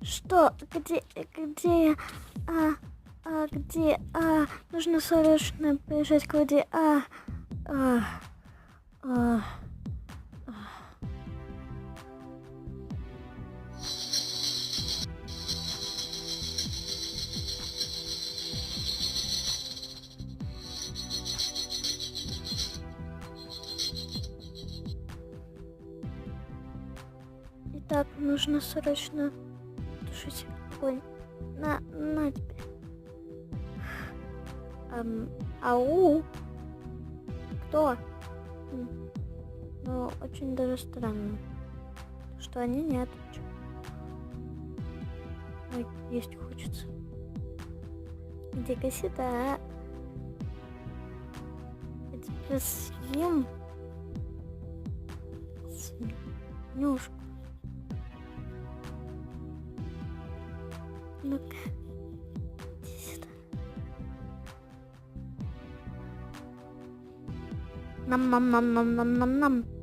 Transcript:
Что? Где я? Где? Нужно срочно бежать к воде. А. Итак, нужно срочно тушить огонь. На тебе. Ау? Кто? Ну, очень даже странно, что они не отвечают. Ой, есть хочется. Иди-ка сюда. Я тебя съем. Нюшку. Ну-ка. Иди сюда. Нам-нам-нам-нам-нам-нам-нам.